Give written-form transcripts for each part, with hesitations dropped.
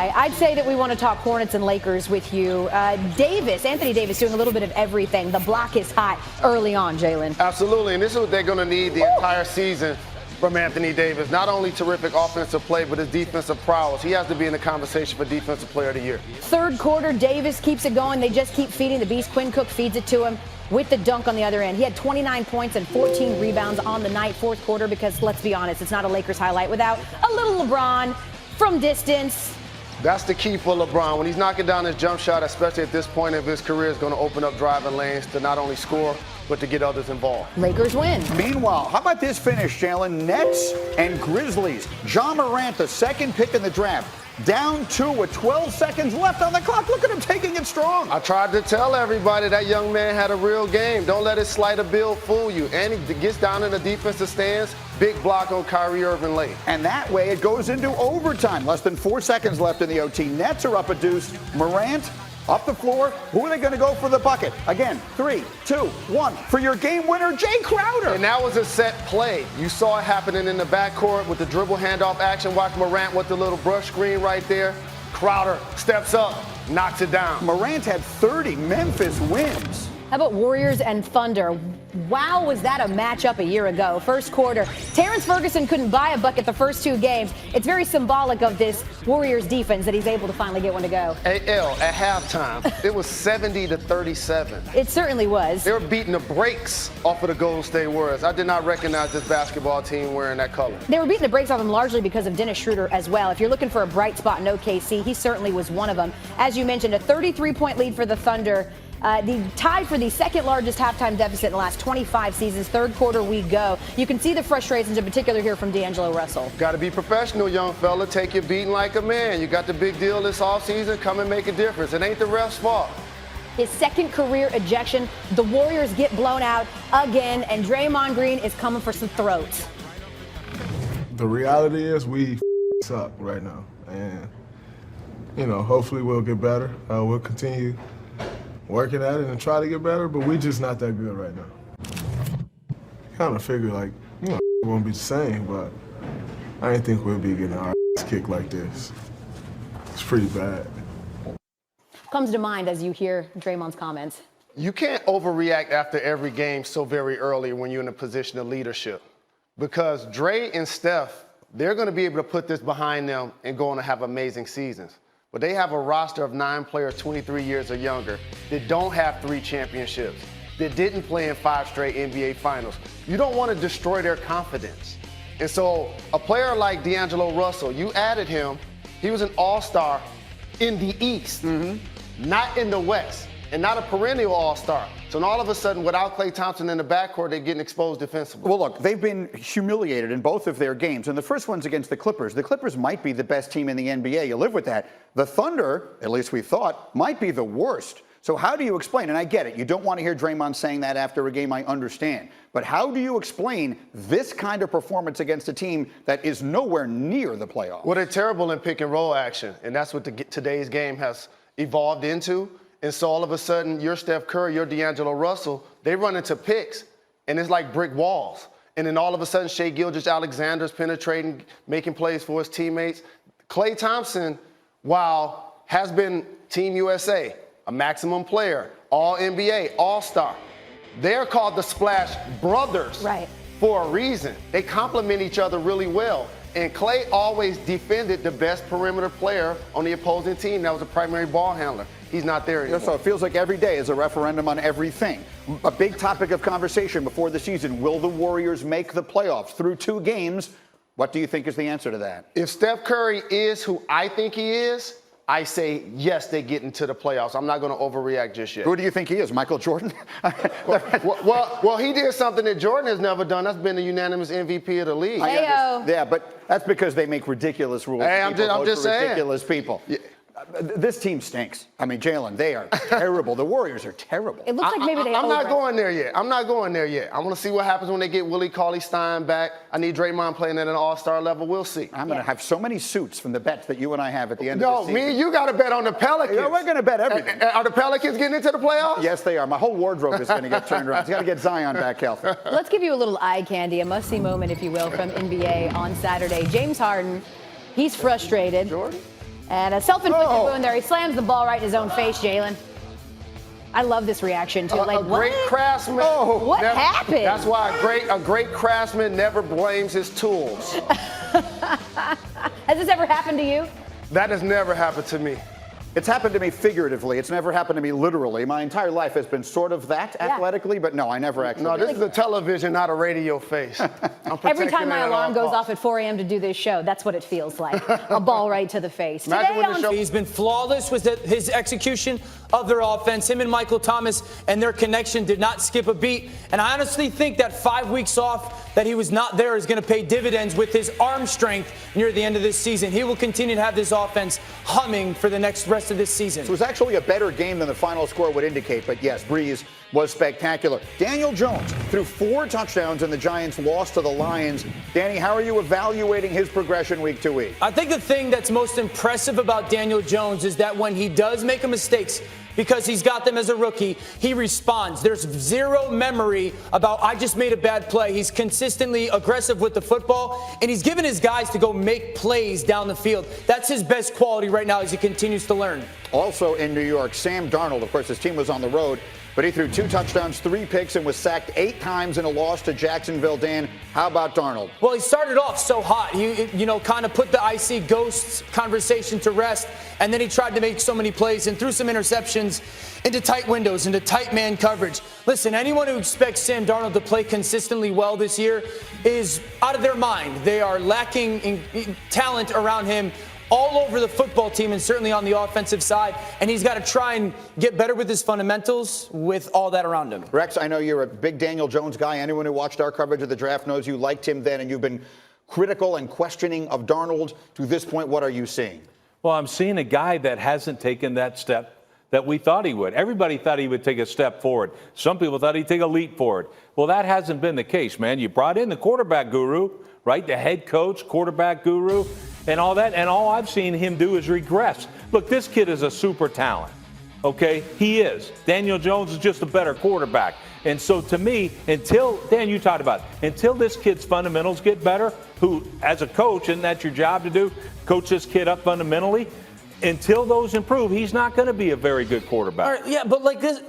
guy. I'd say that we want to talk Hornets and Lakers with you. Anthony Davis doing a little bit of everything. The block is hot early on, Jalen. Absolutely, and this is what they're going to need the entire season from Anthony Davis. Not only terrific offensive play, but his defensive prowess. He has to be in the conversation for Defensive Player of the Year. Third quarter, Davis keeps it going. They just keep feeding the beast. Quinn Cook feeds it to him with the dunk on the other end. He had 29 points and 14 rebounds on the night, fourth quarter, because let's be honest, it's not a Lakers highlight without a little LeBron from distance. That's the key for LeBron. When he's knocking down his jump shot, especially at this point of his career, is going to open up driving lanes to not only score, but to get others involved. Lakers win. Meanwhile, how about this finish, Jalen? Nets and Grizzlies. Ja Morant, the second pick in the draft, down 2 with 12 seconds left on the clock. Look at him taking it strong. I tried to tell everybody that young man had a real game. Don't let his sleight of build fool you. And he gets down in the defensive stands. Big block on Kyrie Irving late. And that way it goes into overtime. Less than 4 seconds left in the OT. Nets are up a deuce. Morant up the floor. Who are they going to go for the bucket? Again, 3, 2, 1. For your game winner, Jay Crowder. And that was a set play. You saw it happening in the backcourt with the dribble handoff action. Watch Morant with the little brush screen right there. Crowder steps up, knocks it down. Morant had 30 Memphis wins. How about Warriors and Thunder? Wow, was that a matchup a year ago? First quarter, Terrence Ferguson couldn't buy a bucket the first 2 games. It's very symbolic of this Warriors defense that he's able to finally get one to go. AL, at halftime, it was 70-37. It certainly was. They were beating the brakes off of the Golden State Warriors. I did not recognize this basketball team wearing that color. They were beating the brakes off them largely because of Dennis Schroeder as well. If you're looking for a bright spot in OKC, he certainly was one of them. As you mentioned, a 33-point lead for the Thunder. The tied for the second largest halftime deficit in the last 25 seasons. Third quarter we go. You can see the frustrations in particular here from D'Angelo Russell. Got to be professional, young fella. Take your beating like a man. You got the big deal this offseason. Come and make a difference. It ain't the ref's fault. His second career ejection. The Warriors get blown out again, and Draymond Green is coming for some throats. The reality is we suck right now. And, hopefully we'll get better. We'll continue working at it and try to get better, but we're just not that good right now. Kind of figure it won't be the same, but I didn't think we'd be getting our ass kicked like this. It's pretty bad. Comes to mind as you hear Draymond's comments. You can't overreact after every game so very early when you're in a position of leadership, because Dre and Steph, they're going to be able to put this behind them and go on to have amazing seasons. But they have a roster of 9 players 23 years or younger that don't have 3 championships, that didn't play in 5 straight NBA finals. You don't want to destroy their confidence. And so a player like D'Angelo Russell, you added him, he was an all-star in the East, not in the West, and not a perennial all-star. So all of a sudden, without Klay Thompson in the backcourt, they're getting exposed defensively. Well, look, they've been humiliated in both of their games, and the first one's against the Clippers. The Clippers might be the best team in the NBA. You live with that. The Thunder, at least we thought, might be the worst. So how do you explain, and I get it, you don't want to hear Draymond saying that after a game, I understand. But how do you explain this kind of performance against a team that is nowhere near the playoffs? Well, they're terrible in pick and roll action, and that's what today's game has evolved into. And so all of a sudden, you're Steph Curry, you're D'Angelo Russell, they run into picks, and it's like brick walls. And then all of a sudden, Shai Gilgeous-Alexander's penetrating, making plays for his teammates. Klay Thompson, while has been Team USA, a maximum player, All-NBA, All-Star, they're called the Splash Brothers for a reason. They complement each other really well. And Klay always defended the best perimeter player on the opposing team. That was a primary ball handler. He's not there anymore. So it feels like every day is a referendum on everything. A big topic of conversation before the season. Will the Warriors make the playoffs through 2 games? What do you think is the answer to that? If Steph Curry is who I think he is, I say, yes, they get into the playoffs. I'm not going to overreact just yet. Who do you think he is, Michael Jordan? well, he did something that Jordan has never done. That's been the unanimous MVP of the league. Yeah, but that's because they make ridiculous rules. Hey, I'm just saying. Ridiculous people. Yeah. This team stinks. I mean, Jalen, they are terrible. The Warriors are terrible. It looks like maybe they I'm not going there yet. I want to see what happens when they get Willie Cauley-Stein back. I need Draymond playing at an all-star level. We'll see. I'm going to have so many suits from the bets that you and I have at the end of the season. No, me and you got to bet on the Pelicans. Yeah, we're going to bet everything. Are the Pelicans getting into the playoffs? Yes, they are. My whole wardrobe is going to get turned around. It's got to get Zion back healthy. Let's give you a little eye candy, a must-see moment, if you will, from NBA on Saturday. James Harden, he's frustrated. Jordan? And a self-inflicted wound there. He slams the ball right in his own face, Jalen. I love this reaction, too. A great craftsman. What happened? That's why a great craftsman never blames his tools. Has this ever happened to you? That has never happened to me. It's happened to me figuratively. It's never happened to me literally. My entire life has been sort of that athletically, but no, I never actually. No, this is a television, not a radio face. Every time my alarm goes off at 4 a.m. to do this show, that's what it feels like. A ball right to the face. He's been flawless with his execution of their offense. Him and Michael Thomas and their connection did not skip a beat. And I honestly think that 5 weeks off that he was not there is going to pay dividends with his arm strength near the end of this season. He will continue to have this offense humming for the rest of this season. It was actually a better game than the final score would indicate, but yes, Breeze was spectacular. Daniel Jones threw 4 touchdowns and the Giants lost to the Lions. Danny, how are you evaluating his progression week to week? I think the thing that's most impressive about Daniel Jones is that when he does make mistakes, because he's got them as a rookie, he responds. There's zero memory about, I just made a bad play. He's consistently aggressive with the football, and he's given his guys to go make plays down the field. That's his best quality right now as he continues to learn. Also in New York, Sam Darnold, of course, his team was on the road, but he threw 2 touchdowns, 3 picks, and was sacked 8 times in a loss to Jacksonville. Dan, how about Darnold? Well, he started off so hot. He, kind of put the I see ghosts conversation to rest, and then he tried to make so many plays and threw some interceptions into tight windows, into tight man coverage. Listen, anyone who expects Sam Darnold to play consistently well this year is out of their mind. They are lacking in talent around him all over the football team and certainly on the offensive side. And he's got to try and get better with his fundamentals with all that around him. Rex, I know you're a big Daniel Jones guy. Anyone who watched our coverage of the draft knows you liked him then, and you've been critical and questioning of Darnold. To this point, what are you seeing? Well, I'm seeing a guy that hasn't taken that step that we thought he would. Everybody thought he would take a step forward. Some people thought he'd take a leap forward. Well, that hasn't been the case, man. You brought in the quarterback guru, right? The head coach, quarterback guru, and all that. And all I've seen him do is regress. Look, this kid is a super talent. Okay, he is. Daniel Jones is just a better quarterback. And so to me, until you talked about it, until this kid's fundamentals get better, who as a coach, isn't that your job to do? Coach this kid up fundamentally. Until those improve, he's not going to be a very good quarterback. All right, yeah, but like this,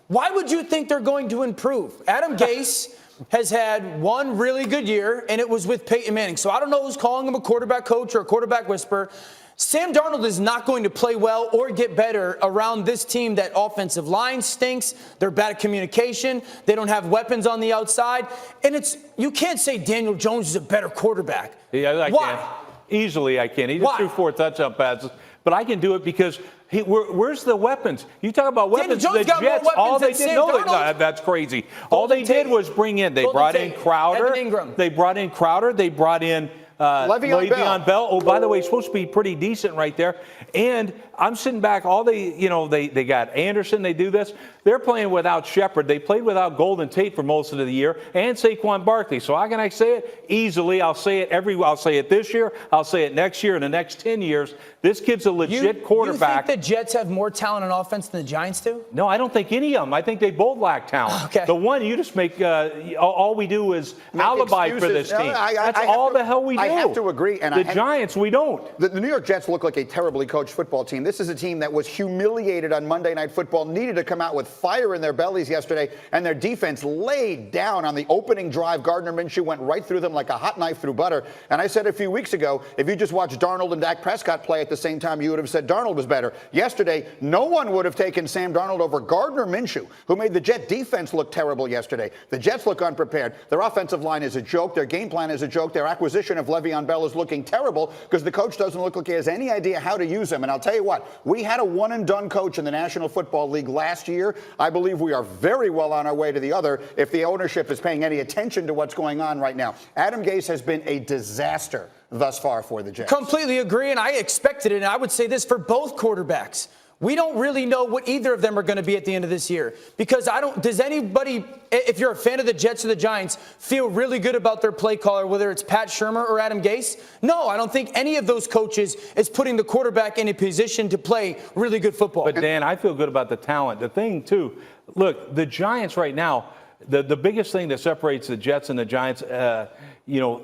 why would you think they're going to improve? Adam Gase has had one really good year, and it was with Peyton Manning. So I don't know who's calling him a quarterback coach or a quarterback whisperer. Sam Darnold is not going to play well or get better around this team. That offensive line stinks. They're bad at communication. They don't have weapons on the outside. And you can't say Daniel Jones is a better quarterback. Yeah, I Why? can. Easily I can. He just threw 4 touchdown passes. But I can do it because where's the weapons? You talk about weapons. Daniel Jones got more weapons all they than did, Sam no, Darnold. that's crazy. All they did was bring in. They brought in Crowder. Evan Ingram. They brought in Crowder. They brought in Le'Veon Bell. Oh, by the way, he's supposed to be pretty decent right there. And I'm sitting back. They got Anderson. They do this. They're playing without Shepard. They played without Golden Tate for most of the year, and Saquon Barkley. So how can I say it? Easily. I'll say it this year. I'll say it next year. In the next 10 years, this kid's a legit quarterback. You think the Jets have more talent on offense than the Giants do? No, I don't think any of them. I think they both lack talent. Okay. The one you just make, all we do is alibi for this team. That's all the hell we do. I have to agree. And the Giants, we don't. The New York Jets look like a terribly coached football team. This is a team that was humiliated on Monday Night Football, needed to come out with fire in their bellies yesterday, and their defense laid down on the opening drive. Gardner Minshew went right through them like a hot knife through butter. And I said a few weeks ago, if you just watched Darnold and Dak Prescott play at the same time, you would have said Darnold was better. Yesterday, no one would have taken Sam Darnold over Gardner Minshew, who made the Jet defense look terrible yesterday. The Jets look unprepared. Their offensive line is a joke. Their game plan is a joke. Their acquisition of Le'Veon Bell is looking terrible because the coach doesn't look like he has any idea how to use him. And I'll tell you what, we had a one-and-done coach in the National Football League last year. I believe we are very well on our way to the other if the ownership is paying any attention to what's going on right now. Adam Gase has been a disaster thus far for the Jets. Completely agree, and I expected it, and I would say this for both quarterbacks. We don't really know what either of them are going to be at the end of this year because does anybody, if you're a fan of the Jets or the Giants, feel really good about their play caller, whether it's Pat Shurmur or Adam Gase? No, I don't think any of those coaches is putting the quarterback in a position to play really good football. But Dan, I feel good about the talent. The thing too, look, the Giants right now, the biggest thing that separates the Jets and the Giants,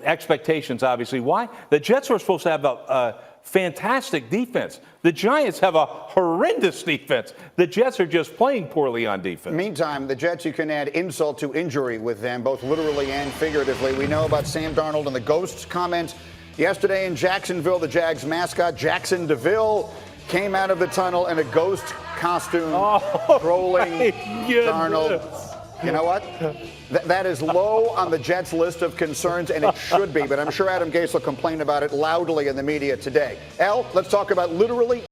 expectations, obviously. Why? The Jets were supposed to have fantastic defense. The Giants have a horrendous defense. The Jets are just playing poorly on defense. Meantime, the Jets, you can add insult to injury with them, both literally and figuratively. We know about Sam Darnold and the Ghosts comments yesterday in Jacksonville. The Jags mascot, Jackson DeVille, came out of the tunnel in a ghost costume, trolling Darnold. You know what? That is low on the Jets' list of concerns, and it should be. But I'm sure Adam Gase will complain about it loudly in the media today. Let's talk about literally